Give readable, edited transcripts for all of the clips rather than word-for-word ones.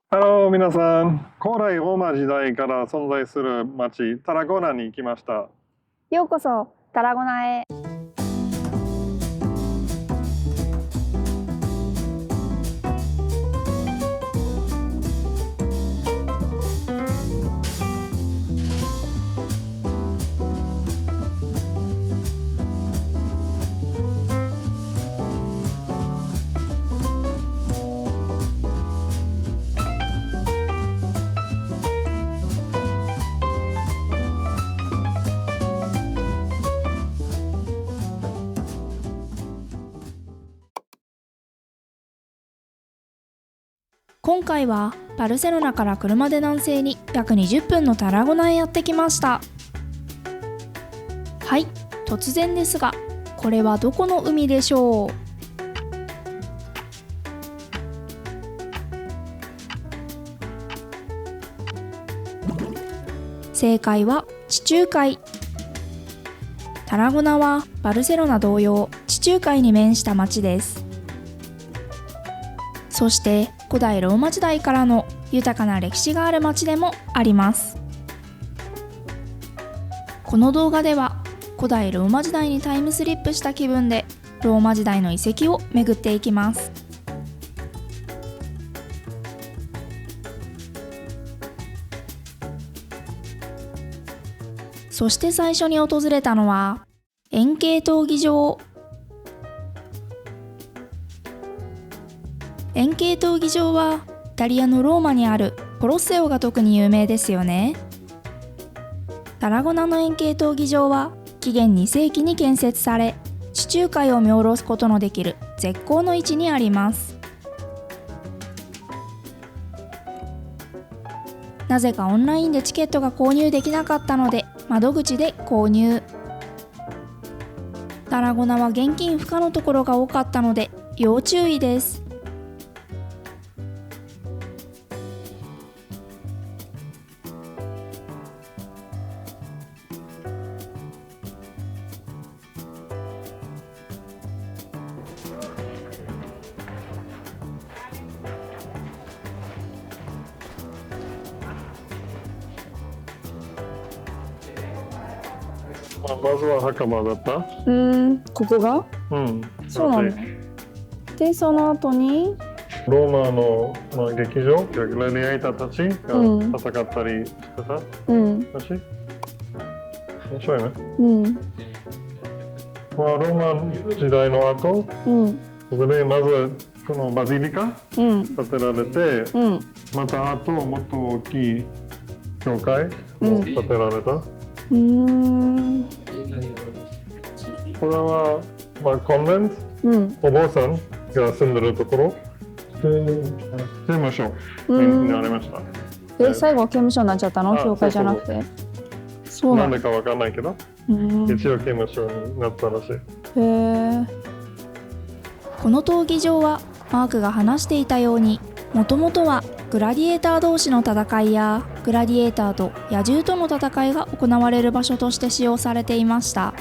ハロー皆さん、古代ローマ時代から存在する町タラゴナに来ました。ようこそタラゴナへ。今回はバルセロナから車で南西に約20分のタラゴナへやってきました。はい、突然ですが、これはどこの海でしょう？正解は地中海。タラゴナはバルセロナ同様、地中海に面した町です。そして古代ローマ時代からの豊かな歴史がある町でもあります。この動画では古代ローマ時代にタイムスリップした気分でローマ時代の遺跡を巡っていきます。そして最初に訪れたのは円形闘技場。円形闘技場はイタリアのローマにあるコロッセオが特に有名ですよね。タラゴナの円形闘技場は紀元2世紀に建設され、地中海を見下ろすことのできる絶好の位置にあります。なぜかオンラインでチケットが購入できなかったので窓口で購入。タラゴナは現金不可のところが多かったので要注意です。まずは墓場だった。ここがそうなの。で、その後にローマの、劇場、グラディエーターたちが戦ったりしてた。面白いね。ローマ時代の後、そこでまずこのバジリカ建てられて、またあともっと大きい教会も建てられた。これは、コンベント、お坊さんが住んでるところ、刑務所になりました。最後は刑務所になっちゃったの？教会じゃなくて。そうなんでかわかんないけど、一応刑務所になったらしい。この闘技場はマークが話していたように、もともとはグラディエーター同士の戦いやグラディエーターと野獣との戦いが行われる場所として使用されていました。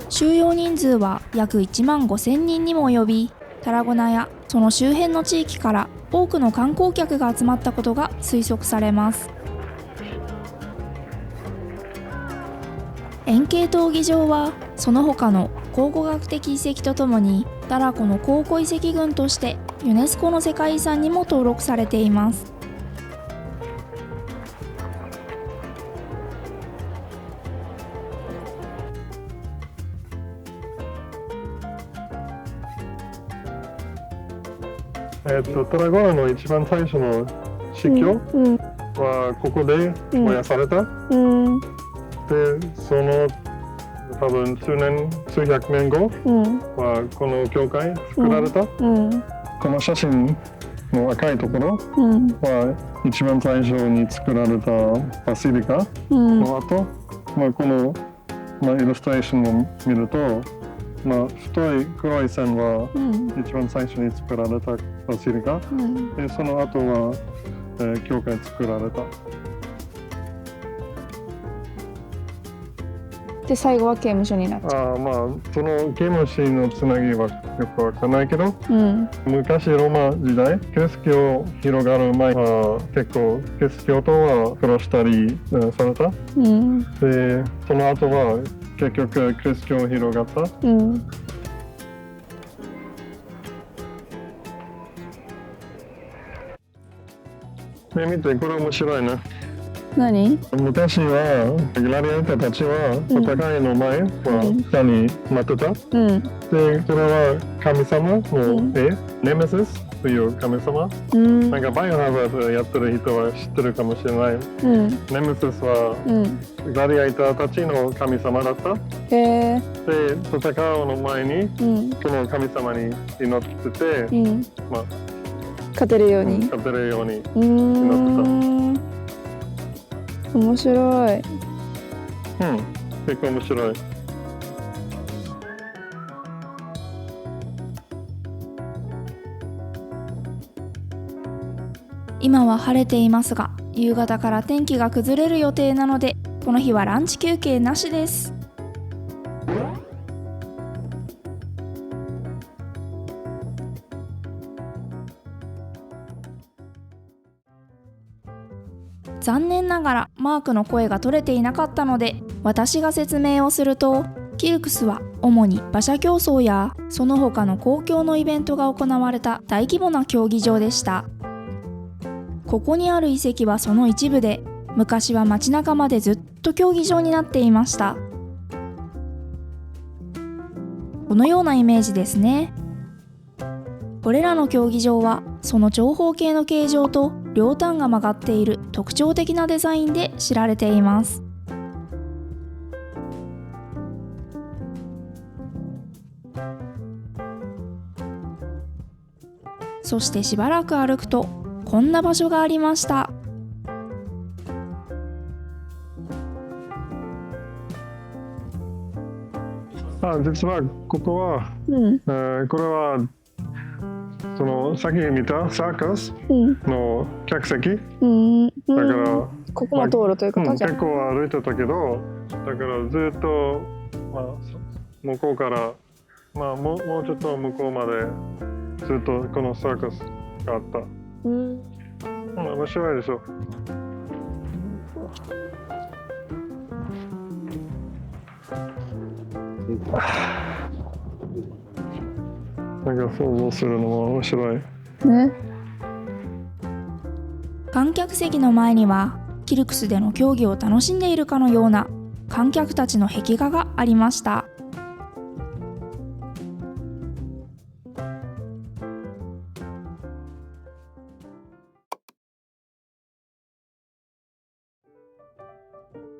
収容人数は約1万5,000人にも及び、タラゴナやその周辺の地域から多くの観光客が集まったことが推測されます。円形闘技場はその他の考古学的遺跡とともにタラコの考古遺跡群としてユネスコの世界遺産にも登録されています。タラゴナの一番最初の司教はここで燃やされた。で、その多分数百年後はこの教会作られた。この写真の赤いところは一番最初に作られたバシリカの後、この、イラストレーションを見ると、太い黒い線は一番最初に作られたバシリカ、でその後は、教会作られた。で最後は刑務所になっちゃう。まあその刑務所のつなぎはよくわかんないけど、昔ローマ時代キリスト教広がる前は結構キリスト教徒は殺したりされた、でその後は結局キリスト教広がった、見てこれ面白いね。何？昔はグラディエーターたちは戦いの前は下に待ってた、でこれは神様の絵、ネメシスという神様、なんかバイオハザードやってる人は知ってるかもしれない、ネメシスはグラディエーターたちの神様だった、で戦うの前にその神様に祈ってて、勝てるように祈ってた。面白い。結構面白い。今は晴れていますが、夕方から天気が崩れる予定なので、この日はランチ休憩なしです。残念ながらマークの声が取れていなかったので、私が説明をすると、キルクスは主に馬車競争やその他の公共のイベントが行われた大規模な競技場でした。ここにある遺跡はその一部で、昔は街中までずっと競技場になっていました。このようなイメージですね。これらの競技場はその長方形の形状と両端が曲がっている特徴的なデザインで知られています。そしてしばらく歩くとこんな場所がありました。実はここは、これはそのさっき見たサーカスの客席、だからここも通るということ、結構歩いてたけど、だからずっと、向こうから、もうちょっと向こうまでずっとこのサーカスがあった。面白いでしょ。なんか想像するのも面白い。観客席の前にはキルクスでの競技を楽しんでいるかのような観客たちの壁画がありました。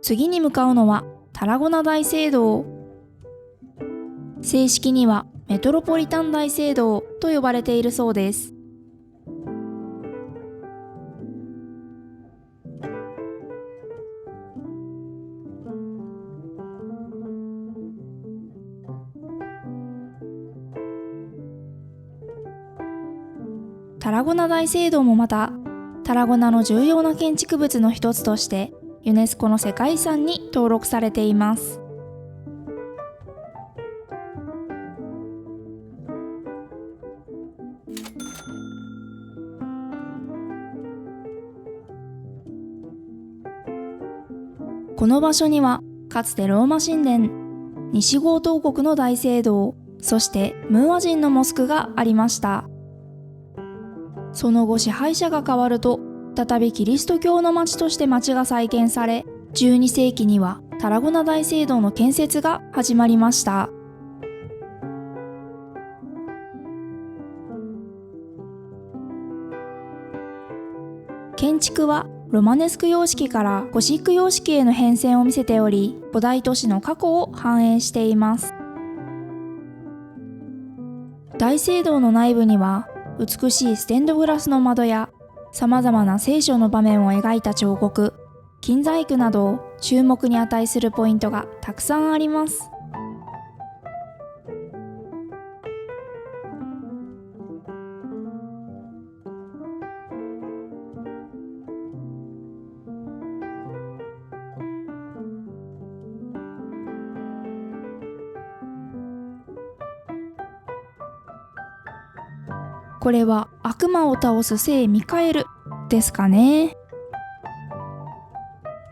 次に向かうのはタラゴナ大聖堂。正式にはメトロポリタン大聖堂と呼ばれているそうです。タラゴナ大聖堂もまたタラゴナの重要な建築物の一つとしてユネスコの世界遺産に登録されています。この場所にはかつてローマ神殿、西ゴート王国の大聖堂、そしてムーア人のモスクがありました。その後支配者が変わると再びキリスト教の町として町が再建され、12世紀にはタラゴナ大聖堂の建設が始まりました。建築はロマネスク様式からゴシック様式への変遷を見せており、古代都市の過去を反映しています。大聖堂の内部には美しいステンドグラスの窓やさまざまな聖書の場面を描いた彫刻、金細工など注目に値するポイントがたくさんあります。これは悪魔を倒す聖ミカエルですかね。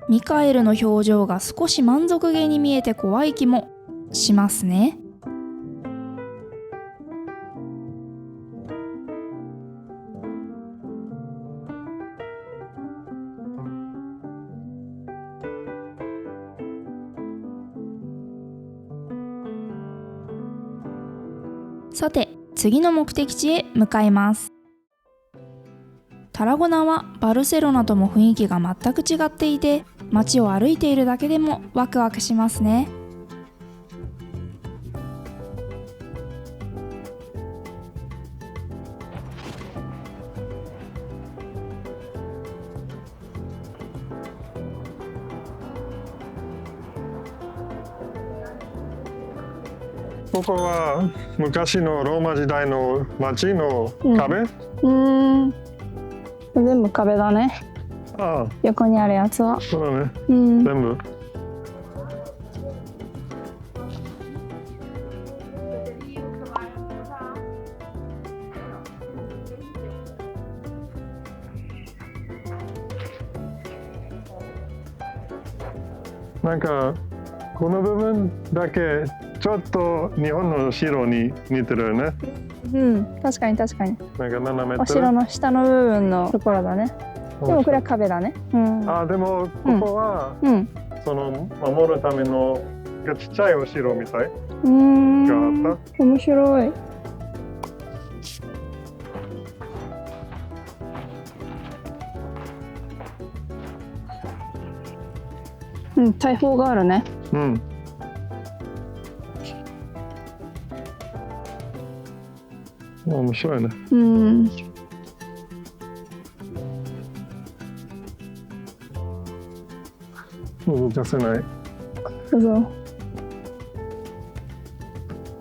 ミカエルの表情が少し満足げに見えて怖い気もしますね。さて、次の目的地へ向かいます。タラゴナはバルセロナとも雰囲気が全く違っていて、街を歩いているだけでもワクワクしますね。ここは昔のローマ時代の街の壁？全部壁だね。ああ、横にあるやつは。そうだね。うん。全部。なんかこの部分だけちょっと日本の城に似てるよね。うん、確かに確かに。なんか斜めてる。お城の下の部分のところだね。でもこれは壁だね。うん、あ、でもここは、その守るためのちっちゃいお城みたいがあった。面白い。大砲があるね。面白いね。動かせない。そう。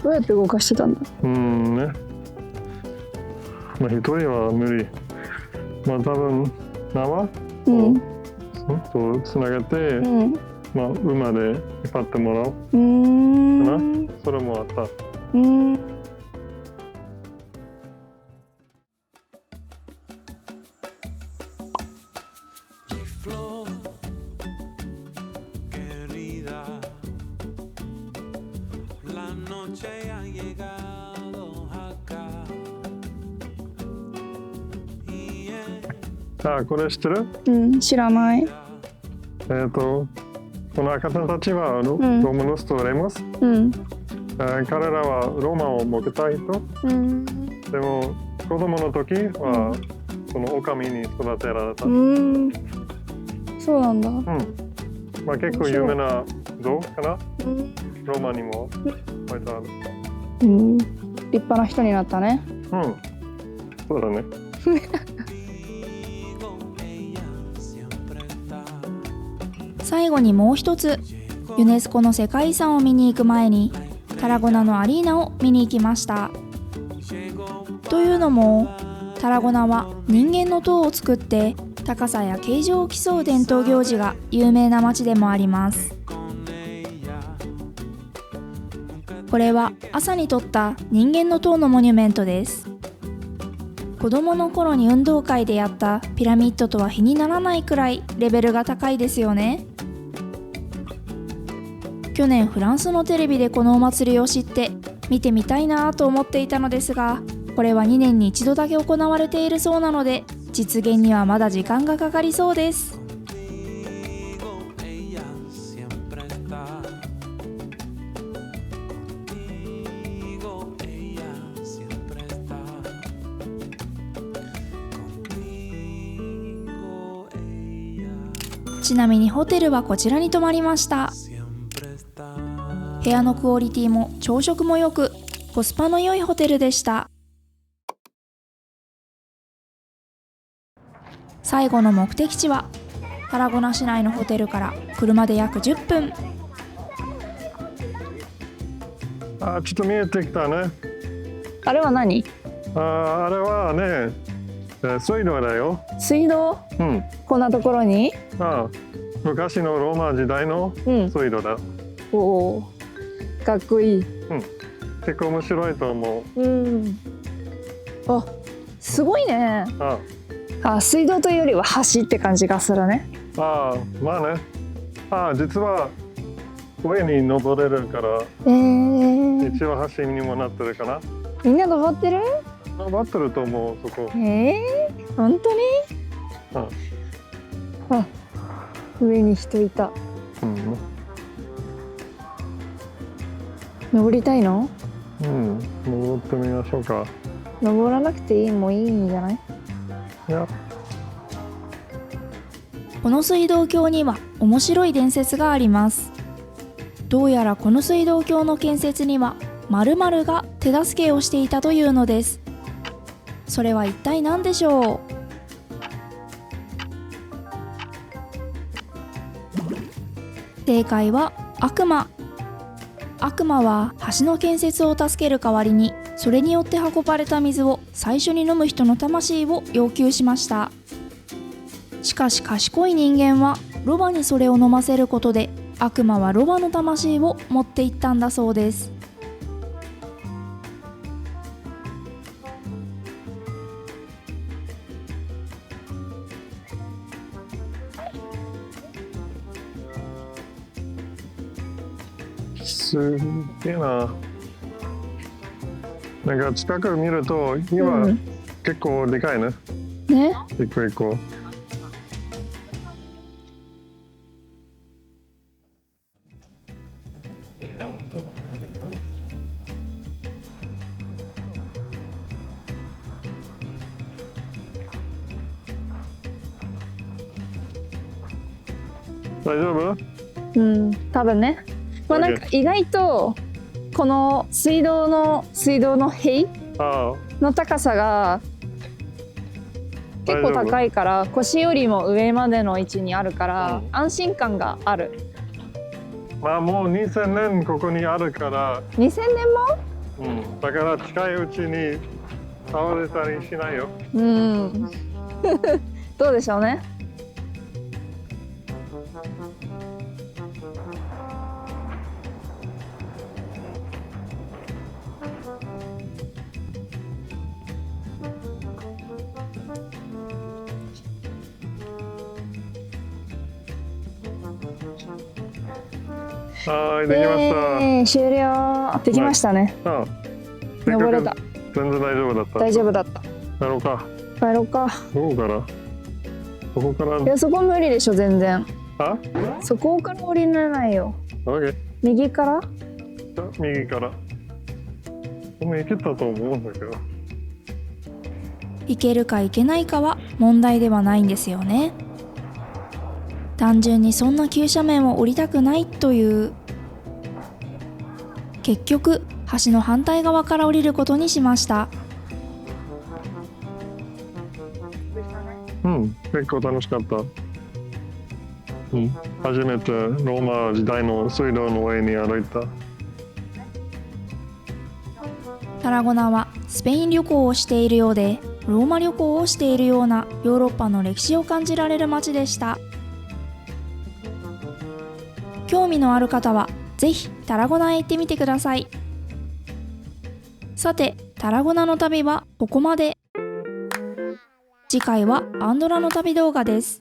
どうやって動かしてたんだ。ね。まあ一人は無理。まあ多分縄とつなげて、まあ馬で引っ張ってもらうかな。それもあった。あ、これ知ってる？知らない。この赤ちゃんたちはローマノスとレモス。彼らはローマを持った人。でも子供の時はその狼に育てられた。そうなんだ。まあ結構有名な像かな。ローマにも置いてある。立派な人になったね。そうだね。最後にもう一つ、ユネスコの世界遺産を見に行く前にタラゴナのアリーナを見に行きました。というのも、タラゴナは人間の塔を作って高さや形状を競う伝統行事が有名な町でもあります。これは朝に撮った人間の塔のモニュメントです。子供の頃に運動会でやったピラミッドとは比にならないくらいレベルが高いですよね。去年フランスのテレビでこのお祭りを知って見てみたいなと思っていたのですが、これは2年に一度だけ行われているそうなので実現にはまだ時間がかかりそうです。ちなみにホテルはこちらに泊まりました。部屋のクオリティも朝食も良く、コスパの良いホテルでした。最後の目的地はタラゴナ市内のホテルから車で約10分。ちょっと見えてきたね。あれは何？あれはね、水道だよ。水道？こんなところに？昔のローマ時代の水道だ。おお、かっこいい。結構面白いと思う。あ、すごいね。あ水道というよりは橋って感じがするね。あ、まあね。実は上に登れるから、一応橋にもなってるかな。みんな登ってる？登ってると思う、そこ。本当に？上に人いた。登りたいの？登ってみましょうか。登らなくていいもいいんじゃない？いや。この水道橋には面白い伝説があります。どうやらこの水道橋の建設には〇〇が手助けをしていたというのです。それは一体何でしょう？正解は悪魔。悪魔は橋の建設を助ける代わりに、それによって運ばれた水を最初に飲む人の魂を要求しました。しかし賢い人間はロバにそれを飲ませることで、悪魔はロバの魂を持っていったんだそうです。すげえな。なんか近く見ると今、結構でかいね。ね。一個一個。大丈夫？多分ね。なんか意外とこの水道の塀の高さが結構高いから、腰よりも上までの位置にあるから、安心感がある。まあもう2000年ここにあるから。2000年も？だから近いうちに倒れたりしないよ。どうでしょうね。はい、できました。終了。できましたね。登れた。全然大丈夫だった。大丈夫だった。帰ろうか。帰ろうか。どこから？そこから。いや、そこ無理でしょ、全然。あ？そこから降りれないよ。OK。右から？右から。もう行けたと思うんだけど。行けるか行けないかは問題ではないんですよね。単純にそんな急斜面を降りたくないという。結局橋の反対側から降りることにしました。結構楽しかった。初めてローマ時代の水道の上に歩いた。タラゴナはスペイン旅行をしているようで、ローマ旅行をしているようなヨーロッパの歴史を感じられる街でした。興味のある方はぜひタラゴナへ行ってみてください。さて、タラゴナの旅はここまで。次回はアンドラの旅動画です。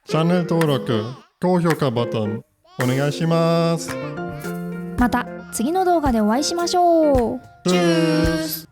チャンネル登録、高評価ボタンお願いします。また次の動画でお会いしましょう。チュース。